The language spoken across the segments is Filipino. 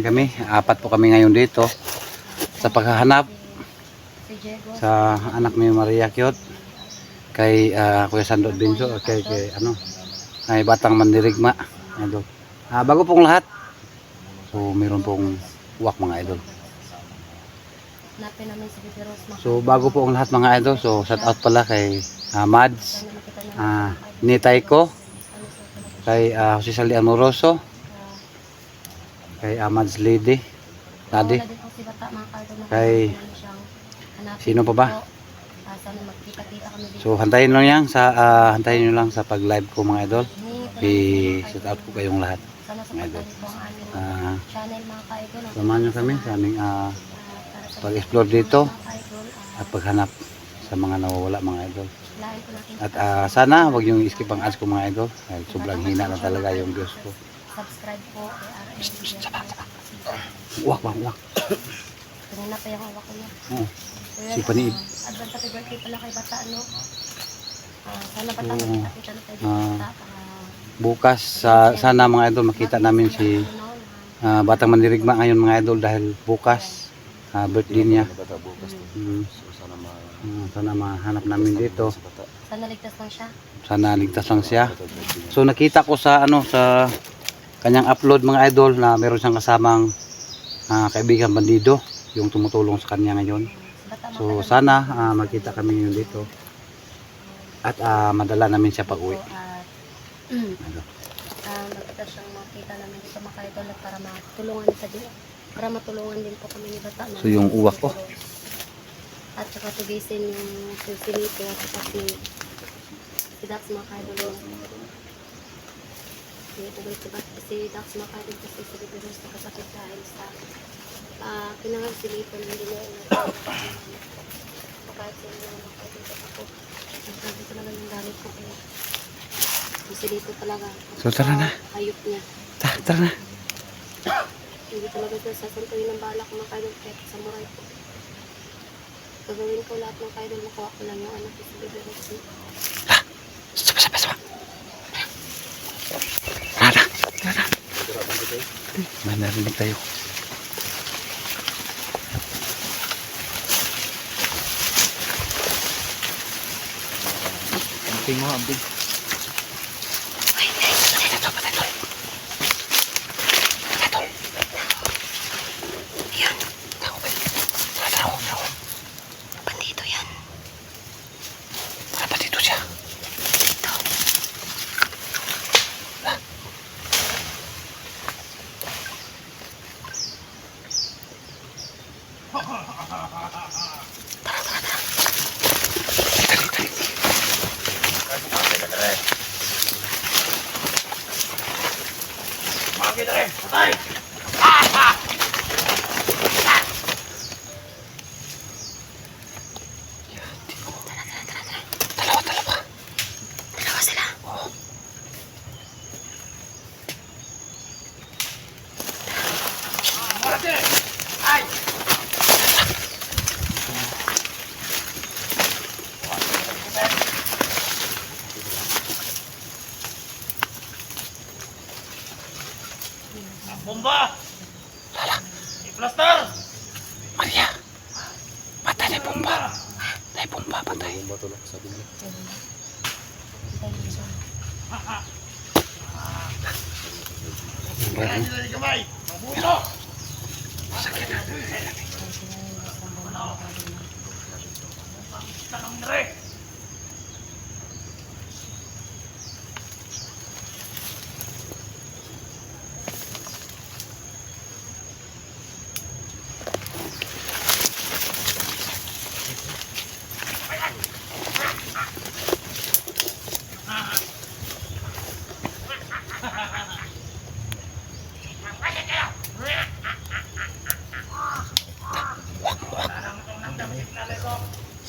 naman kami. Apat po kami ngayon dito sa paghahanap sa anak ni Maria Cute, kay Kuya Sandot Binso, kay Batang Mandirigma, idol. Bago pong lahat, so meron pong uwak mga idol. So bago po ang lahat mga idol, so shout out pala kay Mads, Nitay ko, kay Jose Saldi Amoroso, kay Mads Lady, kay sino pa ba? So hantayin lang yan sa hantayin nyo lang sa pag live ko mga idol. I-shout out ko kayong lahat mga idol. Samahan nyo kami sa aming pag-explore dito at paghanap sa mga nawawala mga idol. At sana wag yung skip ang ads ko mga idol, dahil sobrang hina na talaga yung views ko. Subscribe po kay Uwak bang uwak. Kanina pa yung uwak ko niya. Si Paniid. Advance happy birthday pala kay Bata, no? Sana Bata makita na tayo Bata. Bukas sana mga idol makita namin si Batang Mandirigma ngayon mga idol, dahil bukas birthday niya. Sana mahanap namin dito. Sana ligtas lang siya. Sana ligtas lang siya. So nakita ko sa sa kanyang upload mga idol na meron siyang kasamang kaibigan bandido yung tumutulong sa kanya ngayon. So sana magkita kami ngayon dito at madala namin siya pag-uwi. Magkita siyang makita namin dito mga idol para matulungan din po kami ni Bata. So yung uwak ko. At saka tugisin yung silito at saka si Dax mga idol. Si Dax mga idol kasi si Liberos nakasakit dahil sa kinangal silito ng dinero. Kahit sa inyo mga idol ako. Sabi ko naman yung gamit ko kaya yung silito talaga. So tara na. Hayop niya. Tara na. Hindi talaga ito sasantuin ng bala ko mga idol kahit samurai ko. Gagawin ko lahat ng kaidol, makuha ko lang yung anak ko sa Liberos. Sapa. Tara. Manarinig tayo. Amping mo, amping. Dalawa sila. Ay! Bomba! Lala. I-plaster! Maria. Patay na bomba. May bomba patay. Bomba to lang sabi niya. Kaya nyo na yung kamay! Mabuto! Sakit na. Tanong na rin!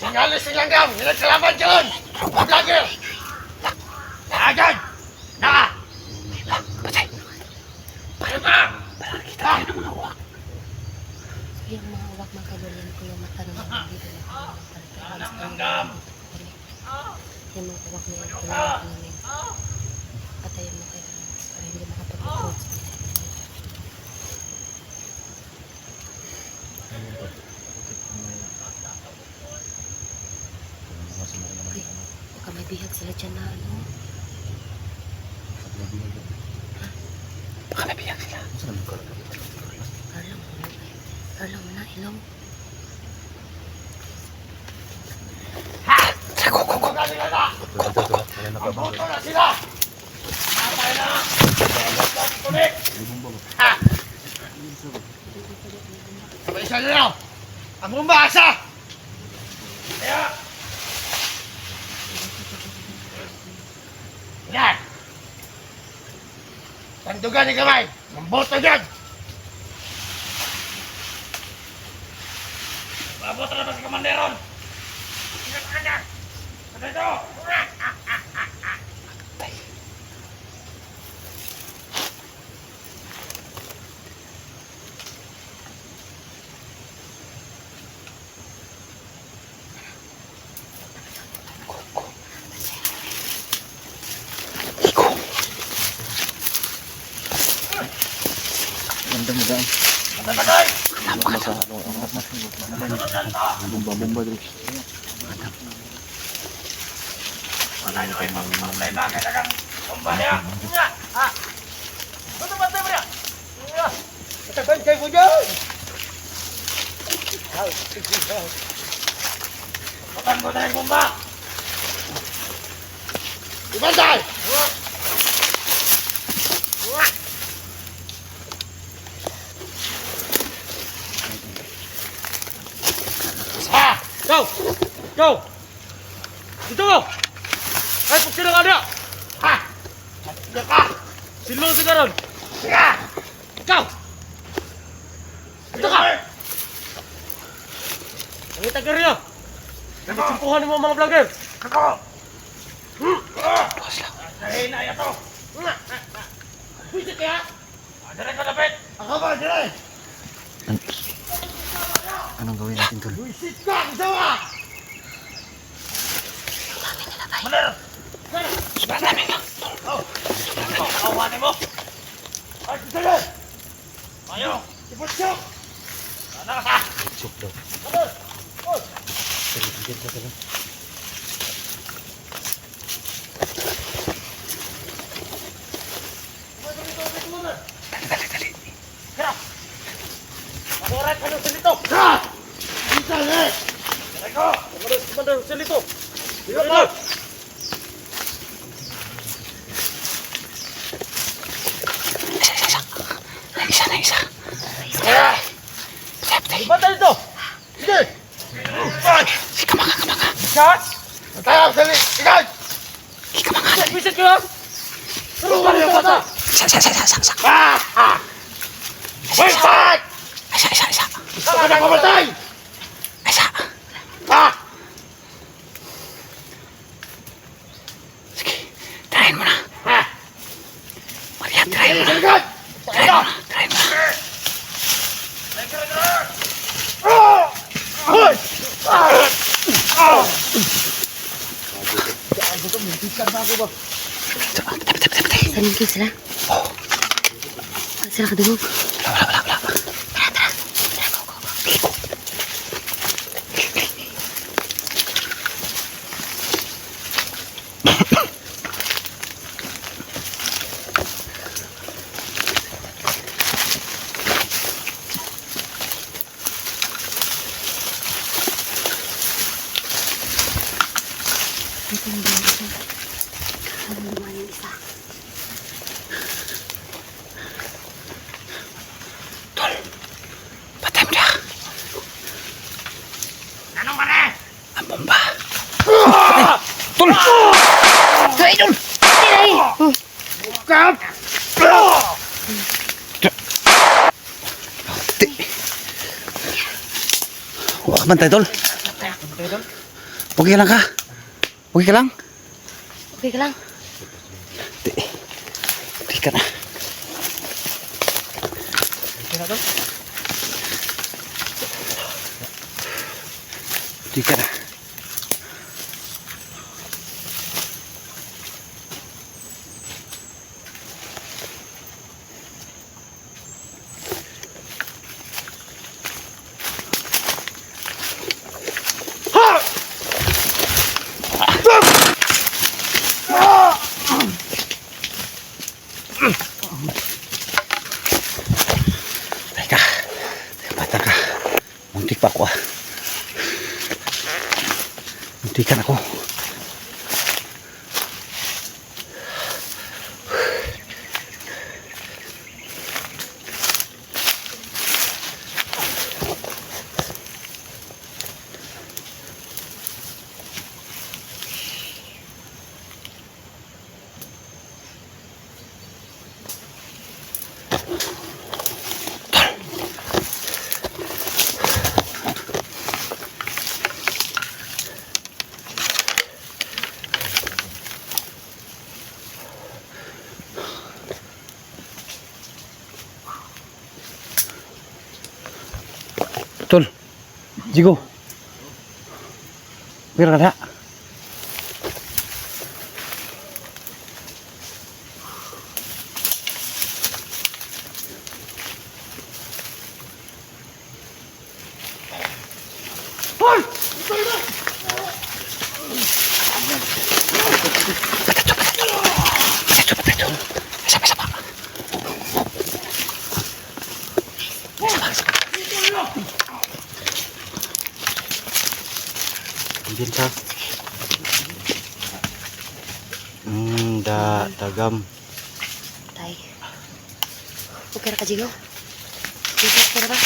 Sinyalis silang gam! Nilagkalaban dyan! Vlogger! Agad! Naka! Patay. Para Kita tayo ng mga uwak. Yung mga uwak mga kagulan ko yung mata ng mga dito ng gam! yung mga uwak niya yung kailangan ko namin patayin mo kayo para hindi makapag-upload. Uy, baka may bihag sila dyan na ano. Baka nabiyag sila. Arlang mo na, ilong. Go, go, go. Ang buto na sila! Patay na! Tulik! Ha! Sabay isa nyo! Ang bumbasa! Kaya! Yan! Tandugan ni kamay! Ang buto dyan! Mabuto na ba si Kamanderon? Ingat ka dyan! Ano ito? Patay! Patay na kayo patay na kailangan bomba niya! Ha? Ano ba tayo niya? Katagal kayo mo dyan! Patay mo na yung bomba! Ibantay! Ha! Go! Go! Dito mo! Ay, pag sila ka na! Ha! Sila ka! Silo si Karon! Sila! Ikaw! Dito ka! Nangitag ka rin ah! Nagsimpuhan mo mga vlogger! Ako! Sahin na ito! Bisit kaya! Dire ka lapit! Ako ba, dire! Anong gawin natin, Tol? Bisit ka! Kasawa! Maner! Sobrang dami na. Awanin mo! Ay, sige! Ayaw! Ipusyok! Ano ka sa? Suk daw. Maner! Oh! Bigyan ka lang. Dali, dali. Kaya! Makurat ka ng silito! Kaya! Bisa nga! Kaya ko! Makurat ng silito! Dito ka! Isa. Kaya! Ibatan ito! Sige! Ay! Si kamanga. Shot! Tayo ang salit! Ikan! Si kamanga. Bisit ka lang! Turuan niyo ka sa! Sa. Ah! Wait! Isa. Saan ka nang mamatay? Isa. Ah! Sige. Tirahin mo na. Ha! Maria, tirahin mo na. Saligan! Tayo! Tirahin mo na. Ah! Hoy! Ah! Ah! Patay. Sanin kayo sila? Oo. Sila kadungog. Wala. Tara. Go. Ito yung isa. Ano naman yung isa? Tol. Patay mo na. Anong mali? Ang bomba. Tol. Tirahin, Tol. Kap! Huwag man tayo, Tol. Okay lang ka? Okay ka lang? Okay ka lang? Okay ka na. Okay ka na. pa ako ah. Muntikan ako. Tol, Jigo. Pira kada. Din ka. Dagam. Tay. Okay ra ka, Jigo? Jigo, okay ra ba?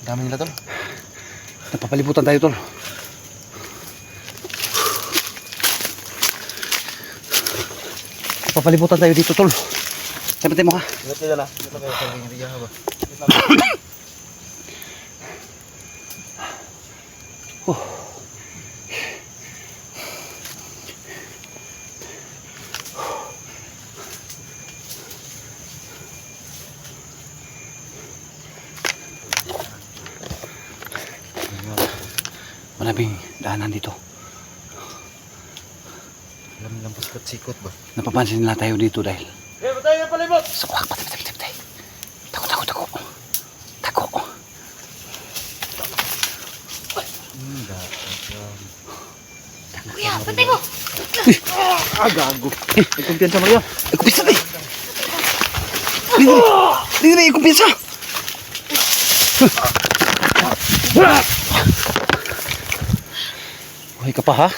Dami nila tol. Napapalibutan tayo, tol. Napapalibutan tayo dito, tol. Sabitin mo ka. Ito dala. Ito kayo sa ring ba? Maraming daanan dito. Alam sikot ba? Napapansin nila tayo dito dahil Tayo palibot. sakwak, patay. Tako. Kuya, pantay mo! Gago. May kumpiyansa Maria. Ay, kumpisa na eh. Dili, kumpisa. Buhay ka pa ha?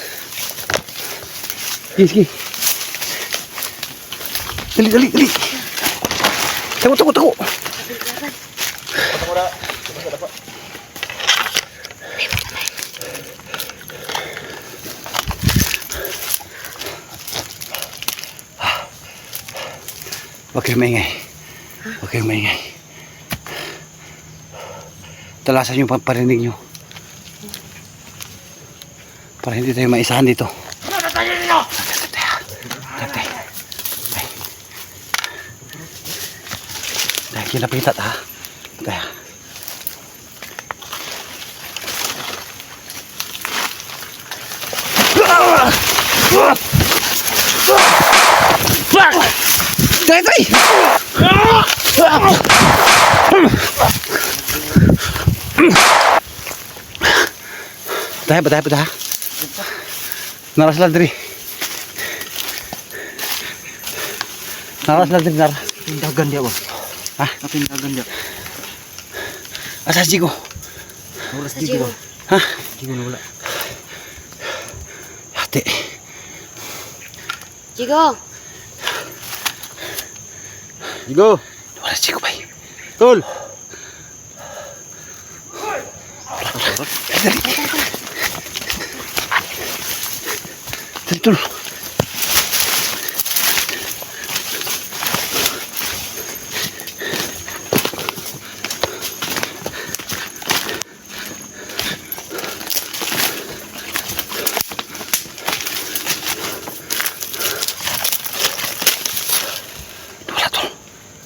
Sige. Dali. Tako. Huwag kayong maingay. Talasan yung parinig nyo. Para hindi tayo maisahan dito. Dahil kinapitat ha. Kaya. Tay! Betah. Naras ladri. Nara. Pindagan dia ba? Hah? Pindagan dia. Asa Jigo? Wala Sa si Jigo. Jigo. Hah? Jigo na wala. Hati. Jigo! Jigo. Wala si Jigo bay. Tol. Dali.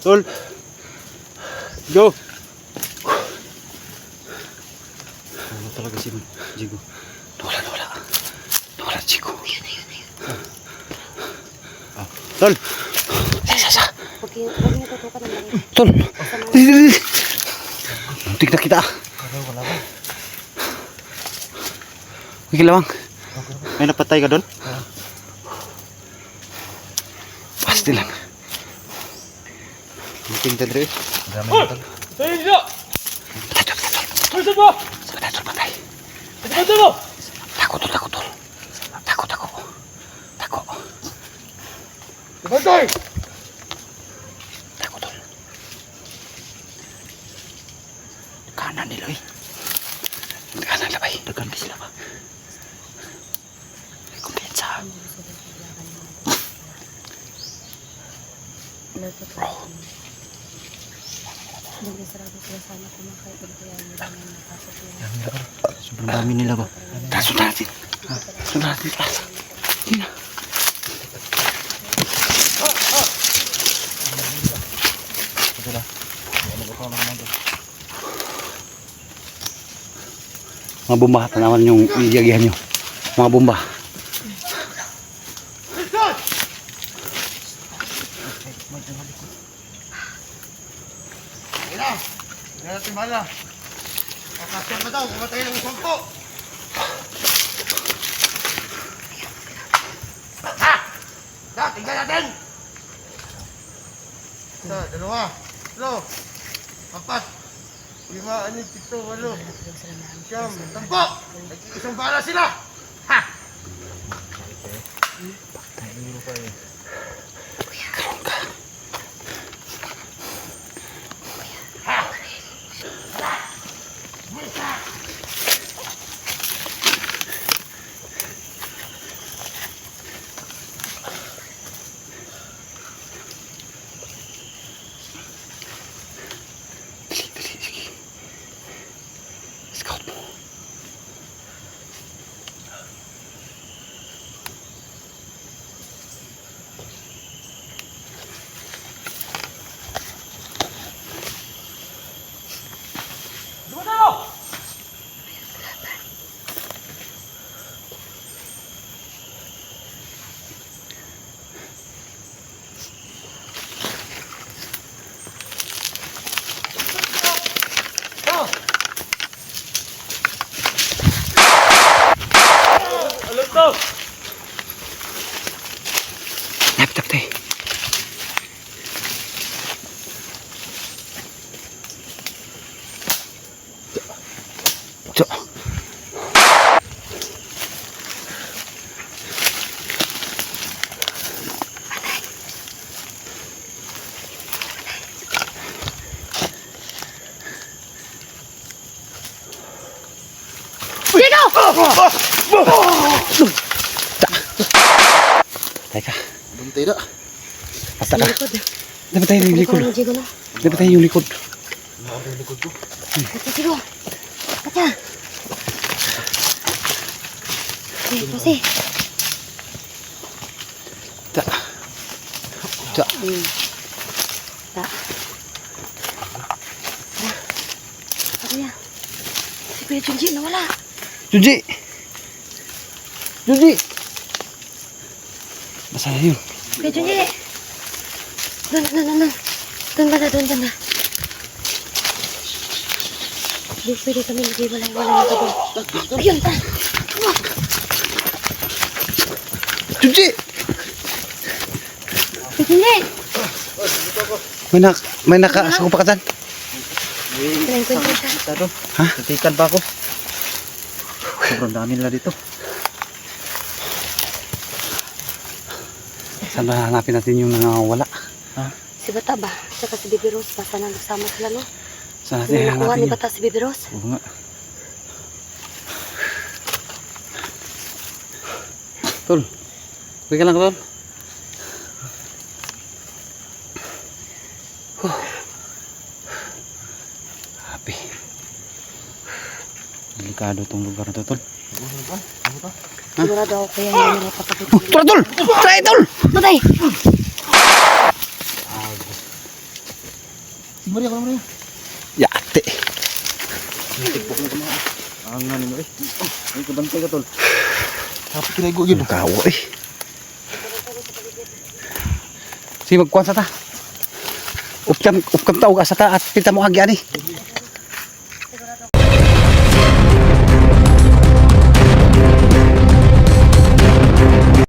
Tol. Go. Ano talaga si Jigo? Wala. Wala si Jigo. Ayun. Tol. Huwag yung natutukan ng mga. Tol. Dili. Muntik na kita. Wala ba? Wiki lawang. May napatay ka doon? Pasti lang. Mungkin tadi. Dami Hoy! na tol. Tayo siya! Patay. Pulsa mo! Patay, tol, patay. Ito mo! Takot, tol, takot, tol. Takot, takot. Takot. Tumatay! Takot, tol. Kanan nila, eh. Kanan labay. Dagan ka sila ba? Kumpensa. Nagsasarado sila sana kumakain pero kaya hindi naman nakasok yun. Sobrang dami nila ba? Tara, sundan natin. Sundan natin. Tara. Hindi na. Mga bomba, tanawan yung iyagihan nyo. Mga bomba. Hindi natin bala. Kakasyan pa daw, kumatay ng isang po. Tingnan natin! Isa, dalawa, tatlo, apat, lima, anim, pito, walo, siyam, sampo! Nag-iisang bala sila! Ha! Dali, dali, sige. Scout mo. Tumatay! Alam to! Lapit, lapit. Cok. Teka, Bunti na. basta ka. Likod eh. Dapat tayo yung likod. Diego na. Dapat tayo yung likod. Ito sigo. Kacha. Ito si. Ta. Ta. Ta. Ano yan? Si Kuya Junji nawala. Junji! Junji! Masaya yun. Kuya Junji. Doon. Doon na. Hindi pwede kami nag-iwalay-walay na doon. Ayun, ta. Junji! Kuya Junji. May nakaasako pa ka dyan. Nag-encuentro siya. Masyado. Ha? Natikan pa ako. Sobrang dami nila dito. Saan ba hanapin natin yung nangawala? Si Bata ba? Tsaka si Bibi Rose. Basta na nagsama sila, no? Saan natin Nakuha hanapin ni yun? Bata si Bibi Rose. Oo nga. Tol, huwag ka lang, Tol. Happy. Delikado tong lugar na to, tol. Sigurado ako kaya hindi nila papakita. Tol, Tol! Try, Tol! Matay! Maria, kalau Maria. Yate. Ang ano mo eh. Ay, kabantay ka, tol. Tapos kinago yun. Kawo eh. Sige, magkuhan sa ta. Upkam tao ka sa ta at pinta mo hagyan eh.